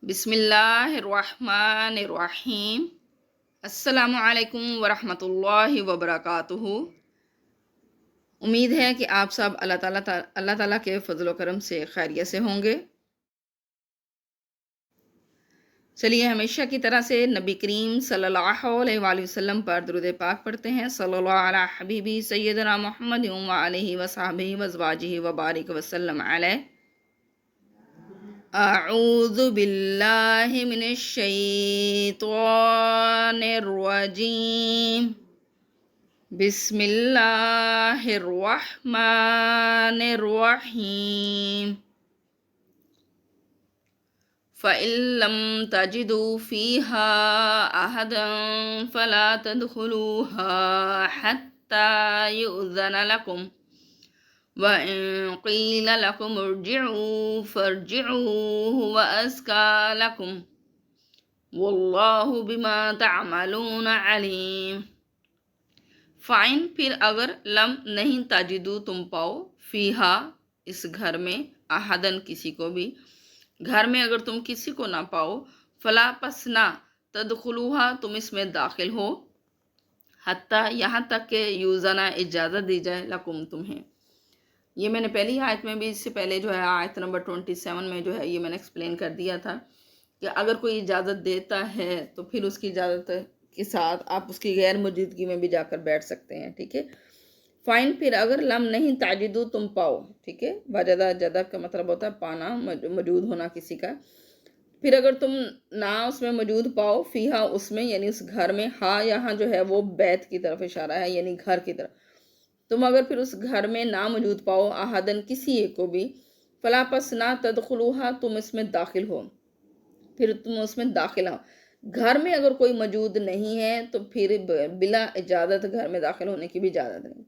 بسم اللہ الرحمن الرحیم۔ السلام علیکم ورحمۃ اللہ وبرکاتہ۔ امید ہے کہ آپ سب اللہ تعالیٰ کے فضل و کرم سے خیریت سے ہوں گے۔ چلیے ہمیشہ کی طرح سے نبی کریم صلی اللہ علیہ وآلہ وسلم پر درود پاک پڑھتے ہیں۔ صلی اللہ علی حبیبی سیدنا محمد وعلیہ وصحبہ وازواجہ وبارک وسلم علیہ۔ اعوذ باللہ من الشیطان الرجیم، بسم اللہ الرحمن الرحیم۔ فَإِن لَّمْ تَجِدُوا فِيهَا أَحَدًا فَلَا تَدْخُلُوهَا حَتَّى يُؤْذَنَ لَكُمْ وَإِن قِيلَ لَكُمُ ارْجِعُوا فَارْجِعُوا هُوَ أَزْكَىٰ لَكُمْ وَاللَّهُ بِمَا تَعْمَلُونَ عَلِيمٌ۔ فَإِن پھر اگر لم نہیں تجدو تم پاؤ فیہا اس گھر میں احدن کسی کو بھی، گھر میں اگر تم کسی کو نہ پاؤ، فلا پس نہ تدخلوہا تم اس میں داخل ہو، حتیٰ یہاں تک کہ یوزنا اجازت دی جائے لکم تمہیں۔ یہ میں نے پہلی آیت میں بھی، اس سے پہلے جو ہے آیت نمبر 27 میں جو ہے یہ میں نے ایکسپلین کر دیا تھا کہ اگر کوئی اجازت دیتا ہے تو پھر اس کی اجازت کے ساتھ آپ اس کی غیر موجودگی میں بھی جا کر بیٹھ سکتے ہیں، ٹھیک ہے۔ فائن پھر اگر لم نہیں تاجدو تم پاؤ، ٹھیک ہے، وجدہ جدہ کا مطلب ہوتا ہے پانا، موجود ہونا کسی کا۔ پھر اگر تم نہ اس میں موجود پاؤ، فیہا اس میں یعنی اس گھر میں، ہاں یہاں جو ہے وہ بیت کی طرف اشارہ ہے یعنی گھر کی طرف، تم اگر پھر اس گھر میں نہ موجود پاؤ احدن کسی ایک کو بھی، فلا پس نہ تدخلوہا تم اس میں داخل ہو، پھر تم اس میں داخل ہو۔ گھر میں اگر کوئی موجود نہیں ہے تو پھر بلا اجازت گھر میں داخل ہونے کی بھی اجازت نہیں،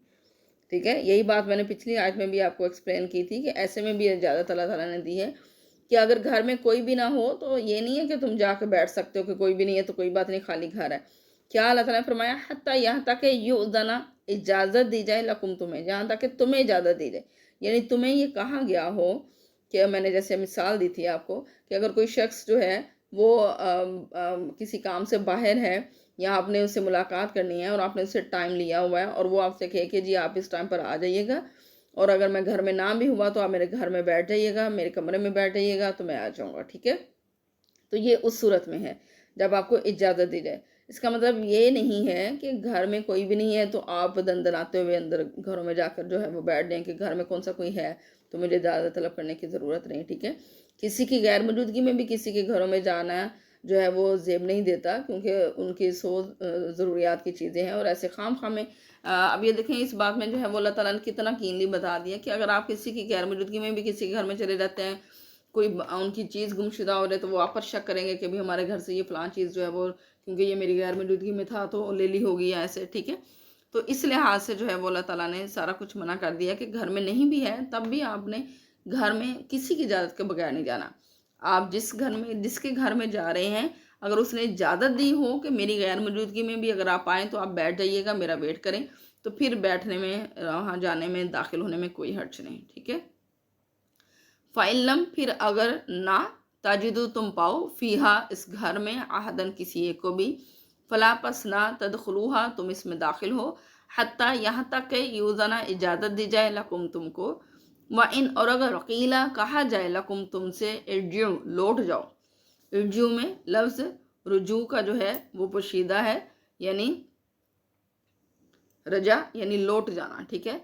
ٹھیک ہے۔ یہی بات میں نے پچھلی آیت میں بھی آپ کو ایکسپلین کی تھی کہ ایسے میں بھی اجازت اللہ تعالیٰ نے دی ہے کہ اگر گھر میں کوئی بھی نہ ہو تو یہ نہیں ہے کہ تم جا کے بیٹھ سکتے ہو کہ کوئی بھی نہیں ہے تو کوئی بات نہیں، خالی گھر ہے۔ کیا اللہ تعالیٰ نے فرمایا حتیٰ یہاں تک کہ یؤذن اجازت دی جائے لکم تمہیں، جہاں تک کہ تمہیں اجازت دی جائے، یعنی تمہیں یہ کہا گیا ہو کہ میں نے جیسے مثال دی تھی آپ کو کہ اگر کوئی شخص جو ہے وہ کسی کام سے باہر ہے یا آپ نے اس سے ملاقات کرنی ہے اور آپ نے اس سے ٹائم لیا ہوا ہے اور وہ آپ سے کہے کہ جی آپ اس ٹائم پر آ جائیے گا، اور اگر میں گھر میں نہ بھی ہوا تو آپ میرے گھر میں بیٹھ جائیے گا، میرے کمرے میں بیٹھ جائیے گا تو میں آ جاؤں گا، ٹھیک ہے۔ تو یہ اس صورت میں ہے جب آپ کو اجازت دی جائے۔ اس کا مطلب یہ نہیں ہے کہ گھر میں کوئی بھی نہیں ہے تو آپ دندناتے ہوئے اندر گھروں میں جا کر جو ہے وہ بیٹھ جائیں کہ گھر میں کون سا کوئی ہے تو مجھے اجازت طلب کرنے کی ضرورت نہیں، ٹھیک ہے۔ کسی کی غیر موجودگی میں بھی کسی کے گھروں میں جانا جو ہے وہ زیب نہیں دیتا، کیونکہ ان کی ضروریات کی چیزیں ہیں، اور ایسے خام خواہ میں اب یہ دیکھیں اس بات میں جو ہے وہ اللہ تعالیٰ نے کتنا کینلی بتا دیا کہ اگر آپ کسی کی غیر موجودگی میں بھی کسی کے گھر میں چلے جاتے ہیں، کوئی ان کی چیز گمشدہ ہو رہے تو وہ آپ پر شک کریں گے کہ بھی ہمارے گھر سے یہ فلاں چیز جو ہے وہ کیونکہ یہ میری غیر موجودگی میں تھا تو لے لی ہوگی یا ایسے، ٹھیک ہے۔ تو اس لحاظ سے جو ہے وہ اللہ تعالیٰ نے سارا کچھ منع کر دیا کہ گھر میں نہیں بھی ہے تب بھی آپ نے گھر میں کسی کی اجازت کے بغیر نہیں جانا۔ آپ جس کے گھر میں جا رہے ہیں اگر اس نے اجازت دی ہو کہ میری غیر موجودگی میں بھی اگر آپ آئیں تو آپ بیٹھ جائیے گا، میرا ویٹ کریں، تو پھر بیٹھنے میں، وہاں جانے میں، داخل ہونے میں کوئی حرج نہیں، ٹھیک ہے۔ فَإِن پھر اگر نہ تجدو تم پاؤ فیہا اس گھر میں احدن کسی ایک کو بھی، فلا پس نہ تدخلوہا تم اس میں داخل ہو، حتیٰ یہاں تک کہ یوزنا اجازت دی جائے لکم تم کو، وَإِن اور اگر قیلا کہا جائے لکم تم سے ارجعوا لوٹ جاؤ۔ ارجعوا میں لفظ رجوع کا جو ہے وہ پوشیدہ ہے، یعنی رجع یعنی لوٹ جانا، ٹھیک ہے۔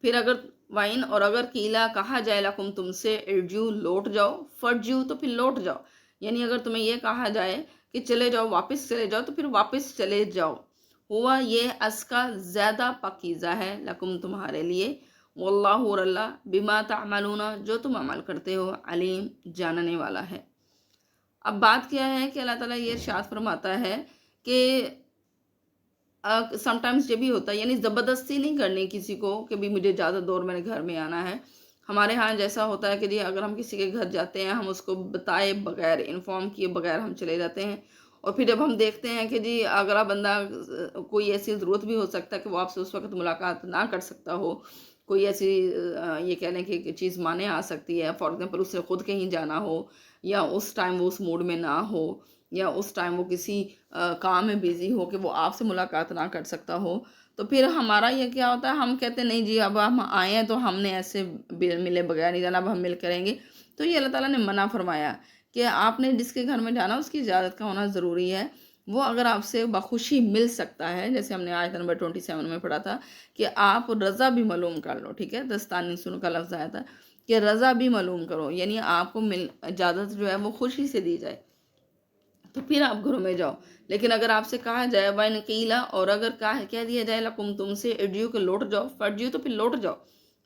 پھر اگر وائن اور اگر قیلا کہا جائے لکم تم سے ارجعوا لوٹ جاؤ، فرجعوا تو پھر لوٹ جاؤ، یعنی اگر تمہیں یہ کہا جائے کہ چلے جاؤ، واپس چلے جاؤ، تو پھر واپس چلے جاؤ۔ ہوا یہ ازکا زیادہ پاکیزہ ہے لکم تمہارے لیے، واللہ اور اللہ بما تعملون جو تم عمل کرتے ہو علیم جاننے والا ہے۔ اب بات کیا ہے کہ اللہ تعالیٰ یہ ارشاد فرماتا ہے کہ سم ٹائمز یہ بھی ہوتا ہے، یعنی زبردستی نہیں کرنی کسی کو کہ بھی مجھے اجازت دو اور میرے گھر میں آنا ہے۔ ہمارے ہاں جیسا ہوتا ہے کہ جی اگر ہم کسی کے گھر جاتے ہیں ہم اس کو بتائے بغیر، انفارم کیے بغیر ہم چلے جاتے ہیں، اور پھر جب ہم دیکھتے ہیں کہ جی اگلا بندہ کوئی ایسی ضرورت بھی ہو سکتا ہے کہ وہ آپ سے اس وقت ملاقات نہ کر سکتا ہو، کوئی ایسی یہ کہہ لیں کہ چیز مانے آ سکتی ہے، فار ایگزامپل اس سے خود کہیں جانا ہو، یا اس ٹائم وہ اس موڈ میں نہ ہو، یا اس ٹائم وہ کسی کام میں بیزی ہو کہ وہ آپ سے ملاقات نہ کر سکتا ہو، تو پھر ہمارا یہ کیا ہوتا ہے، ہم کہتے ہیں نہیں جی اب ہم آئے ہیں تو ہم نے ایسے ملے بغیر نہیں جانا، اب ہم مل کریں گے۔ تو یہ اللہ تعالیٰ نے منع فرمایا کہ آپ نے جس کے گھر میں جانا اس کی اجازت کا ہونا ضروری ہے۔ وہ اگر آپ سے بخوشی مل سکتا ہے، جیسے ہم نے آیت نمبر 27 میں پڑھا تھا کہ آپ رضا بھی معلوم کر لو، ٹھیک ہے، دستانی سن کا لفظ آیا تھا کہ رضا بھی معلوم کرو، یعنی آپ کو اجازت جو ہے وہ خوشی سے دی جائے تو پھر آپ گھروں میں جاؤ۔ لیکن اگر آپ سے کہا جائے وَإِنْ قِيلَ، اور اگر کہہ دیا جائے لَكُمْ، تم سے، ارجعوا کہ لوٹ جاؤ، فرجعوا تو پھر لوٹ جاؤ،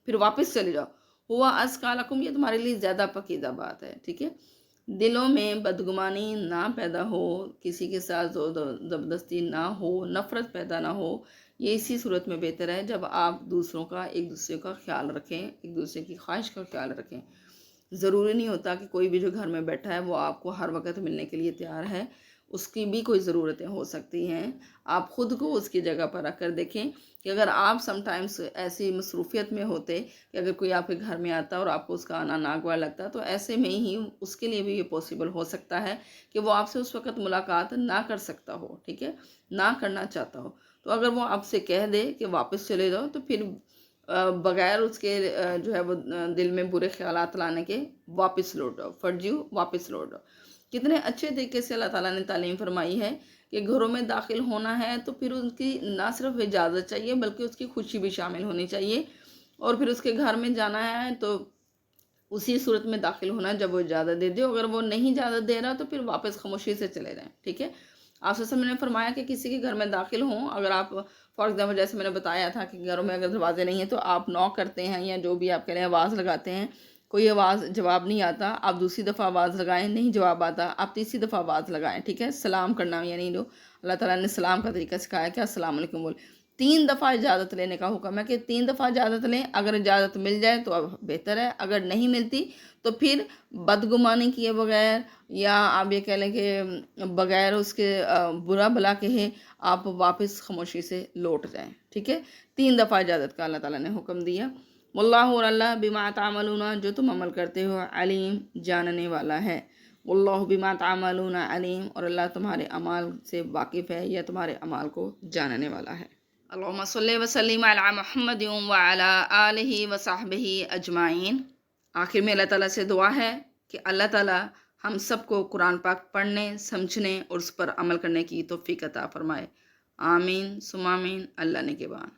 پھر واپس چلے جاؤ، ہوا أَزْكَىٰ لَكُمْ، یہ تمہارے لیے زیادہ پکیزہ بات ہے، ٹھیک ہے۔ دلوں میں بدگمانی نہ پیدا ہو، کسی کے ساتھ زبردستی نہ ہو، نفرت پیدا نہ ہو، یہ اسی صورت میں بہتر ہے جب آپ دوسروں کا، ایک دوسرے کا خیال رکھیں، ایک دوسرے کی خواہش کا خیال رکھیں۔ ضروری نہیں ہوتا کہ کوئی بھی جو گھر میں بیٹھا ہے وہ آپ کو ہر وقت ملنے کے لیے تیار ہے، اس کی بھی کوئی ضرورتیں ہو سکتی ہیں۔ آپ خود کو اس کی جگہ پر رکھ کر دیکھیں کہ اگر آپ سم ٹائمز ایسی مصروفیت میں ہوتے کہ اگر کوئی آپ کے گھر میں آتا اور آپ کو اس کا آنا ناگوار لگتا، تو ایسے میں ہی اس کے لیے بھی یہ پاسبل ہو سکتا ہے کہ وہ آپ سے اس وقت ملاقات نہ کر سکتا ہو، ٹھیک ہے، نہ کرنا چاہتا ہو۔ تو اگر وہ آپ سے کہہ دے کہ واپس چلے جاؤ تو پھر بغیر اس کے جو ہے وہ دل میں برے خیالات لانے کے واپس لوٹ جاؤ، فرجیو، واپس لوٹ جاؤ۔ کتنے اچھے طریقے سے اللہ تعالیٰ نے تعلیم فرمائی ہے کہ گھروں میں داخل ہونا ہے تو پھر ان کی نہ صرف اجازت چاہیے بلکہ اس کی خوشی بھی شامل ہونی چاہیے، اور پھر اس کے گھر میں جانا ہے تو اسی صورت میں داخل ہونا جب وہ اجازت دے دے، اگر وہ نہیں اجازت دے رہا تو پھر واپس خاموشی سے چلے جائیں، ٹھیک ہے۔ آپ سے نے فرمایا کہ کسی کے گھر میں داخل ہوں، اگر آپ فار ایگزامپل جیسے میں نے بتایا تھا کہ گھروں میں اگر دروازے نہیں ہیں تو آپ نوک کرتے ہیں یا جو بھی آپ کہہ رہے ہیں آواز لگاتے ہیں، کوئی آواز جواب نہیں آتا، آپ دوسری دفعہ آواز لگائیں، نہیں جواب آتا آپ تیسری دفعہ آواز لگائیں، ٹھیک ہے۔ سلام کرنا، یعنی جو اللہ تعالیٰ نے سلام کا طریقہ سکھایا کہ السلام علیکم بول، 3 دفعہ اجازت لینے کا حکم ہے کہ 3 دفعہ اجازت لیں، اگر اجازت مل جائے تو اب بہتر ہے، اگر نہیں ملتی تو پھر بدگمانی کیے بغیر، یا آپ یہ کہہ لیں کہ بغیر اس کے برا بلا کہے، آپ واپس خاموشی سے لوٹ جائیں، ٹھیک ہے۔ 3 دفعہ اجازت کا اللہ تعالیٰ نے حکم دیا۔ واللہ، اور اللہ، بما تعملون، جو تم عمل کرتے ہو، علیم، جاننے والا ہے۔ واللہ بما تعملون علیم، اور اللہ تمہارے اعمال سے واقف ہے یا تمہارے اعمال کو جاننے والا ہے۔ اللہم صلی وسلم علی محمد وعلی آلہ وصحبہ اجمعین۔ آخر میں اللہ تعالیٰ سے دعا ہے کہ اللہ تعالیٰ ہم سب کو قرآن پاک پڑھنے، سمجھنے اور اس پر عمل کرنے کی توفیق عطا فرمائے۔ آمین ثم آمین، اللہ نگہبان۔